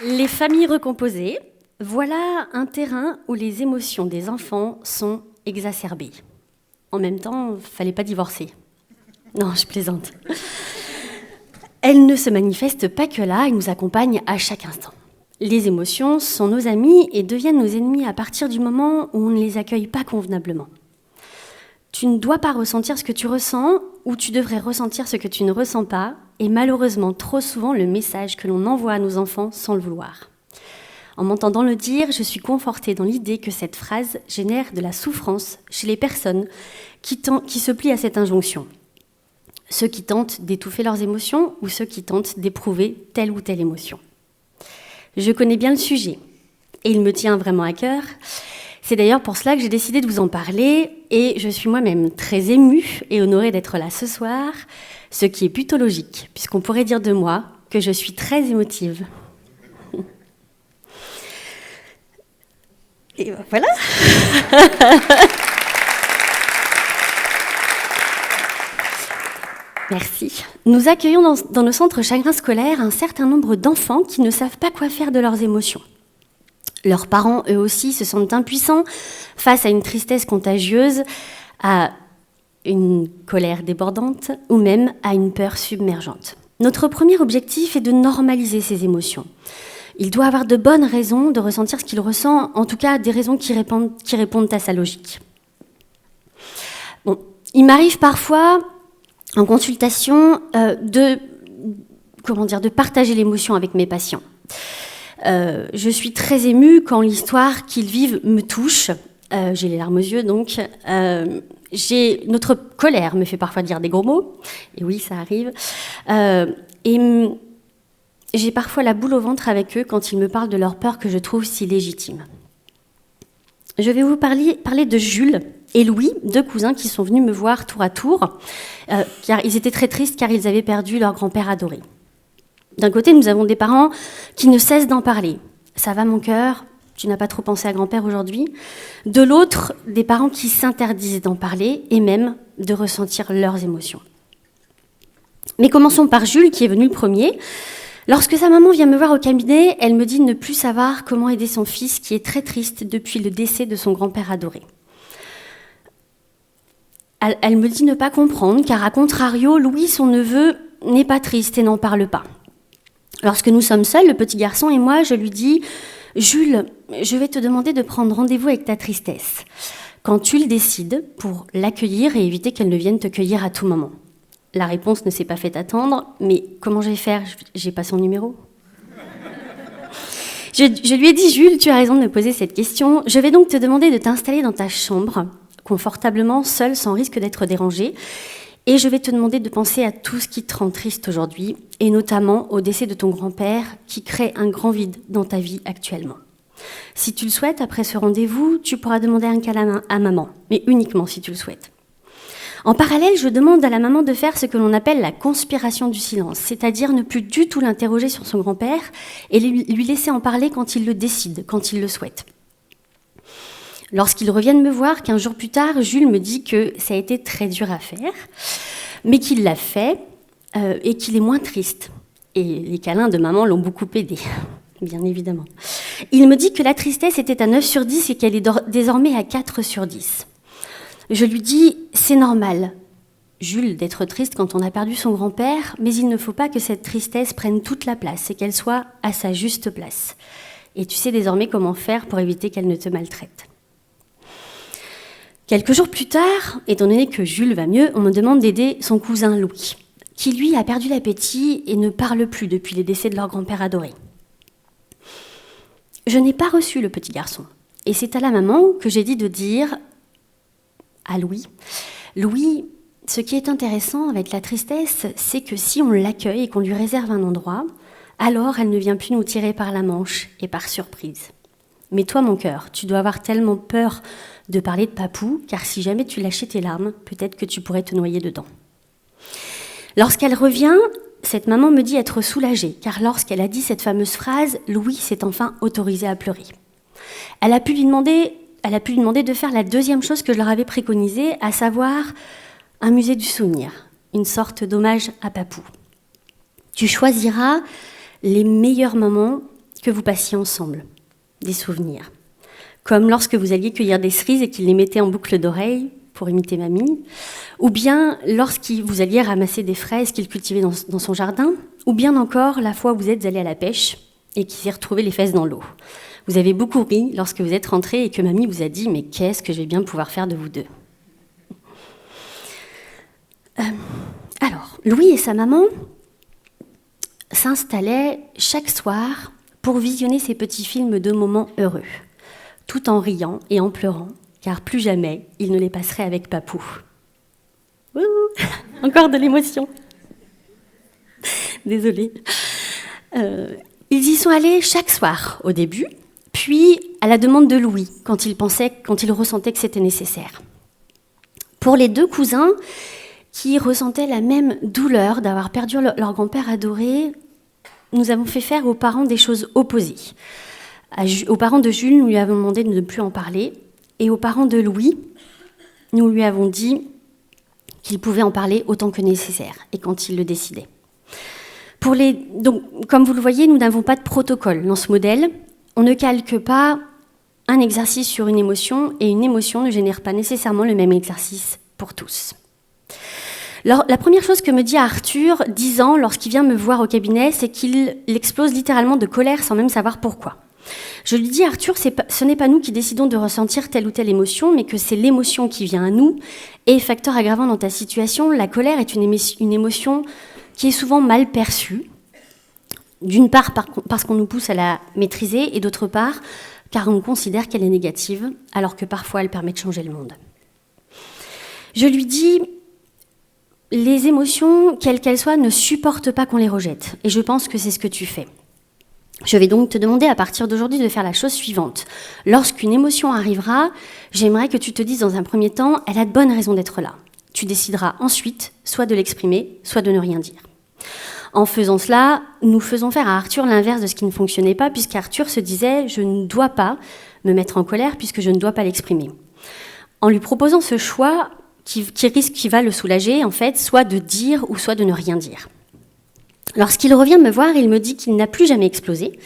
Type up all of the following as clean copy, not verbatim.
Les familles recomposées, voilà un terrain où les émotions des enfants sont exacerbées. En même temps, fallait pas divorcer. Non, je plaisante. Elles ne se manifestent pas que là, elles nous accompagnent à chaque instant. Les émotions sont nos amis et deviennent nos ennemis à partir du moment où on ne les accueille pas convenablement. Tu ne dois pas ressentir ce que tu ressens ou tu devrais ressentir ce que tu ne ressens pas est malheureusement trop souvent le message que l'on envoie à nos enfants sans le vouloir. En m'entendant le dire, je suis confortée dans l'idée que cette phrase génère de la souffrance chez les personnes qui se plient à cette injonction. Ceux qui tentent d'étouffer leurs émotions ou ceux qui tentent d'éprouver telle ou telle émotion. Je connais bien le sujet et il me tient vraiment à cœur. C'est d'ailleurs pour cela que j'ai décidé de vous en parler et je suis moi-même très émue et honorée d'être là ce soir, ce qui est plutôt logique, puisqu'on pourrait dire de moi que je suis très émotive. Et voilà. Merci. Nous accueillons dans nos centres chagrins scolaires un certain nombre d'enfants qui ne savent pas quoi faire de leurs émotions. Leurs parents, eux aussi, se sentent impuissants face à une tristesse contagieuse, à une colère débordante ou même à une peur submergente. Notre premier objectif est de normaliser ces émotions. Il doit avoir de bonnes raisons de ressentir ce qu'il ressent, en tout cas des raisons qui répondent à sa logique. Bon, il m'arrive parfois, en consultation, de partager l'émotion avec mes patients. Je suis très émue quand l'histoire qu'ils vivent me touche. J'ai les larmes aux yeux, donc. Notre colère me fait parfois dire des gros mots. Et oui, ça arrive. Et j'ai parfois la boule au ventre avec eux quand ils me parlent de leur peur que je trouve si légitime. Je vais vous parler de Jules et Louis, deux cousins qui sont venus me voir tour à tour, car ils étaient très tristes car ils avaient perdu leur grand-père adoré. D'un côté, nous avons des parents qui ne cessent d'en parler. Ça va mon cœur, tu n'as pas trop pensé à grand-père aujourd'hui. De l'autre, des parents qui s'interdisent d'en parler et même de ressentir leurs émotions. Mais commençons par Jules, qui est venu le premier. Lorsque sa maman vient me voir au cabinet, elle me dit ne plus savoir comment aider son fils qui est très triste depuis le décès de son grand-père adoré. Elle me dit ne pas comprendre, car à contrario, Louis, son neveu, n'est pas triste et n'en parle pas. Lorsque nous sommes seuls, le petit garçon et moi, je lui dis « Jules, je vais te demander de prendre rendez-vous avec ta tristesse, quand tu le décides, pour l'accueillir et éviter qu'elle ne vienne te cueillir à tout moment. » La réponse ne s'est pas fait attendre, mais comment je vais faire ? J'ai pas son numéro. Je lui ai dit « Jules, tu as raison de me poser cette question. Je vais donc te demander de t'installer dans ta chambre, confortablement, seul, sans risque d'être dérangé. Et je vais te demander de penser à tout ce qui te rend triste aujourd'hui, et notamment au décès de ton grand-père qui crée un grand vide dans ta vie actuellement. Si tu le souhaites, après ce rendez-vous, tu pourras demander un câlin à maman, mais uniquement si tu le souhaites. En parallèle, je demande à la maman de faire ce que l'on appelle la conspiration du silence, c'est-à-dire ne plus du tout l'interroger sur son grand-père et lui laisser en parler quand il le décide, quand il le souhaite. Lorsqu'ils reviennent me voir, 15 jours plus tard, Jules me dit que ça a été très dur à faire, mais qu'il l'a fait et qu'il est moins triste. Et les câlins de maman l'ont beaucoup aidé, bien évidemment. Il me dit que la tristesse était à 9 sur 10 et qu'elle est désormais à 4 sur 10. Je lui dis « C'est normal, Jules, d'être triste quand on a perdu son grand-père, mais il ne faut pas que cette tristesse prenne toute la place et qu'elle soit à sa juste place. Et tu sais désormais comment faire pour éviter qu'elle ne te maltraite. » Quelques jours plus tard, étant donné que Jules va mieux, on me demande d'aider son cousin Louis, qui lui a perdu l'appétit et ne parle plus depuis les décès de leur grand-père adoré. Je n'ai pas reçu le petit garçon, et c'est à la maman que j'ai dit de dire à Louis, ce qui est intéressant avec la tristesse, c'est que si on l'accueille et qu'on lui réserve un endroit, alors elle ne vient plus nous tirer par la manche et par surprise. Mais toi, mon cœur, tu dois avoir tellement peur de parler de papou, car si jamais tu lâchais tes larmes, peut-être que tu pourrais te noyer dedans. Lorsqu'elle revient, cette maman me dit être soulagée, car lorsqu'elle a dit cette fameuse phrase, Louis s'est enfin autorisé à pleurer. Elle a pu lui demander de faire la deuxième chose que je leur avais préconisée, à savoir un musée du souvenir, une sorte d'hommage à papou. Tu choisiras les meilleurs moments que vous passiez ensemble, des souvenirs. Comme lorsque vous alliez cueillir des cerises et qu'il les mettait en boucle d'oreille pour imiter mamie, ou bien lorsque vous alliez ramasser des fraises qu'il cultivait dans son jardin, ou bien encore la fois où vous êtes allé à la pêche et qu'il s'est retrouvé les fesses dans l'eau. Vous avez beaucoup ri lorsque vous êtes rentrés et que mamie vous a dit « Mais qu'est-ce que je vais bien pouvoir faire de vous deux ?» Alors, Louis et sa maman s'installaient chaque soir pour visionner ces petits films de moments heureux, tout en riant et en pleurant, car plus jamais ils ne les passeraient avec Papou. Ouh, encore de l'émotion. Désolée. Ils y sont allés chaque soir au début, puis à la demande de Louis, quand il ressentait que c'était nécessaire. Pour les deux cousins, qui ressentaient la même douleur d'avoir perdu leur grand-père adoré, nous avons fait faire aux parents des choses opposées. Aux parents de Jules, nous lui avons demandé de ne plus en parler, et aux parents de Louis, nous lui avons dit qu'il pouvait en parler autant que nécessaire, et quand il le décidait. Donc, comme vous le voyez, nous n'avons pas de protocole dans ce modèle. On ne calque pas un exercice sur une émotion, et une émotion ne génère pas nécessairement le même exercice pour tous. Alors, la première chose que me dit Arthur, 10 ans, lorsqu'il vient me voir au cabinet, c'est qu'il explose littéralement de colère sans même savoir pourquoi. Je lui dis, Arthur, ce n'est pas nous qui décidons de ressentir telle ou telle émotion, mais que c'est l'émotion qui vient à nous. Et facteur aggravant dans ta situation, la colère est une émotion qui est souvent mal perçue. D'une part parce qu'on nous pousse à la maîtriser, et d'autre part car on considère qu'elle est négative, alors que parfois elle permet de changer le monde. Je lui dis, les émotions, quelles qu'elles soient, ne supportent pas qu'on les rejette. Et je pense que c'est ce que tu fais. Je vais donc te demander à partir d'aujourd'hui de faire la chose suivante. Lorsqu'une émotion arrivera, j'aimerais que tu te dises dans un premier temps, elle a de bonnes raisons d'être là. Tu décideras ensuite soit de l'exprimer, soit de ne rien dire. En faisant cela, nous faisons faire à Arthur l'inverse de ce qui ne fonctionnait pas, puisqu'Arthur se disait « je ne dois pas me mettre en colère puisque je ne dois pas l'exprimer ». En lui proposant ce choix qui va le soulager, en fait, soit de dire ou soit de ne rien dire. Lorsqu'il revient me voir, il me dit qu'il n'a plus jamais explosé,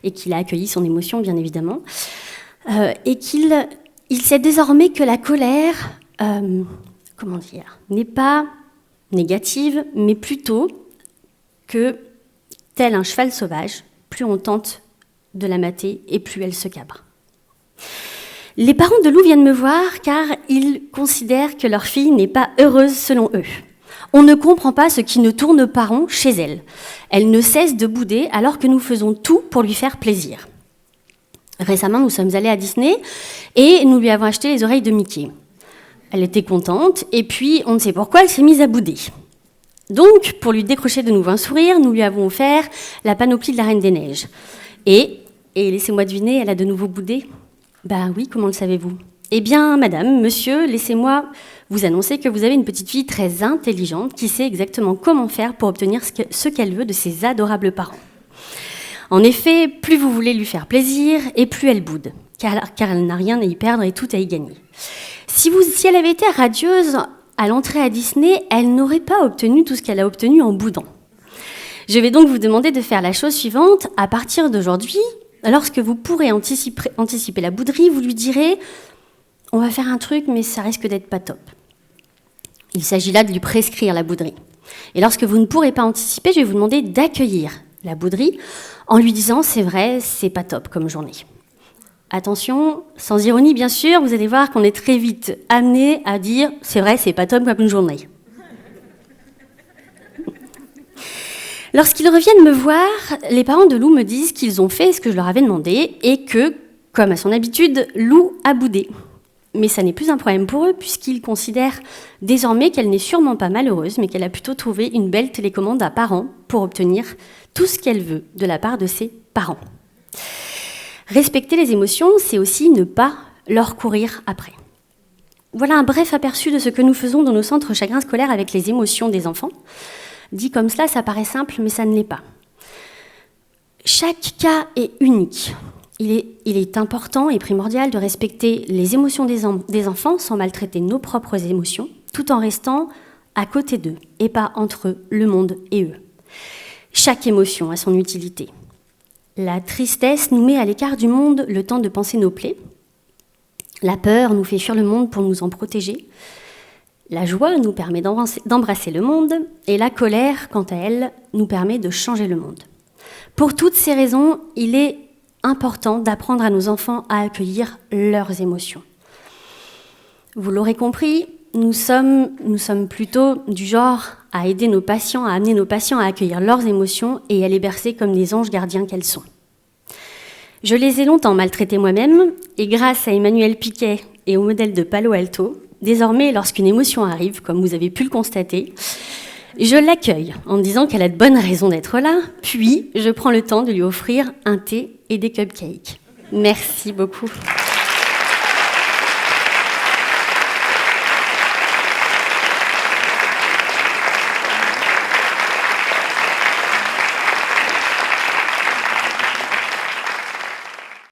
et qu'il a accueilli son émotion, bien évidemment, et qu'il sait désormais que la colère, n'est pas négative, mais plutôt que, tel un cheval sauvage, plus on tente de la mater et plus elle se cabre. Les parents de Lou viennent me voir car ils considèrent que leur fille n'est pas heureuse selon eux. On ne comprend pas ce qui ne tourne pas rond chez elle. Elle ne cesse de bouder alors que nous faisons tout pour lui faire plaisir. Récemment, nous sommes allés à Disney et nous lui avons acheté les oreilles de Mickey. Elle était contente et puis, on ne sait pourquoi, elle s'est mise à bouder. Donc, pour lui décrocher de nouveau un sourire, nous lui avons offert la panoplie de la Reine des Neiges. Et laissez-moi deviner, elle a de nouveau boudé ? Ben oui, comment le savez-vous ? Eh bien, madame, monsieur, laissez-moi vous annoncer que vous avez une petite fille très intelligente qui sait exactement comment faire pour obtenir ce qu'elle veut de ses adorables parents. En effet, plus vous voulez lui faire plaisir, et plus elle boude, car elle n'a rien à y perdre et tout à y gagner. Si elle avait été radieuse à l'entrée à Disney, elle n'aurait pas obtenu tout ce qu'elle a obtenu en boudant. Je vais donc vous demander de faire la chose suivante. À partir d'aujourd'hui, lorsque vous pourrez anticiper la bouderie, vous lui direz « on va faire un truc, mais ça risque d'être pas top ». Il s'agit là de lui prescrire la bouderie. Et lorsque vous ne pourrez pas anticiper, je vais vous demander d'accueillir la bouderie en lui disant « c'est vrai, c'est pas top comme journée ». Attention, sans ironie bien sûr, vous allez voir qu'on est très vite amené à dire « c'est vrai, c'est pas top comme une journée ». Lorsqu'ils reviennent me voir, les parents de Lou me disent qu'ils ont fait ce que je leur avais demandé et que, comme à son habitude, Lou a boudé. Mais ça n'est plus un problème pour eux puisqu'ils considèrent désormais qu'elle n'est sûrement pas malheureuse, mais qu'elle a plutôt trouvé une belle télécommande à parents pour obtenir tout ce qu'elle veut de la part de ses parents. Respecter les émotions, c'est aussi ne pas leur courir après. Voilà un bref aperçu de ce que nous faisons dans nos centres chagrins scolaires avec les émotions des enfants. Dit comme cela, ça paraît simple, mais ça ne l'est pas. Chaque cas est unique. Il est important et primordial de respecter les émotions des enfants sans maltraiter nos propres émotions, tout en restant à côté d'eux et pas entre le monde et eux. Chaque émotion a son utilité. La tristesse nous met à l'écart du monde le temps de penser nos plaies. La peur nous fait fuir le monde pour nous en protéger. La joie nous permet d'embrasser le monde. Et la colère, quant à elle, nous permet de changer le monde. Pour toutes ces raisons, il est important d'apprendre à nos enfants à accueillir leurs émotions. Vous l'aurez compris, nous sommes plutôt du genre à aider nos patients, à amener nos patients à accueillir leurs émotions et à les bercer comme des anges gardiens qu'elles sont. Je les ai longtemps maltraités moi-même, et grâce à Emmanuel Piquet et au modèle de Palo Alto, désormais, lorsqu'une émotion arrive, comme vous avez pu le constater, je l'accueille en me disant qu'elle a de bonnes raisons d'être là, puis je prends le temps de lui offrir un thé et des cupcakes. Merci beaucoup.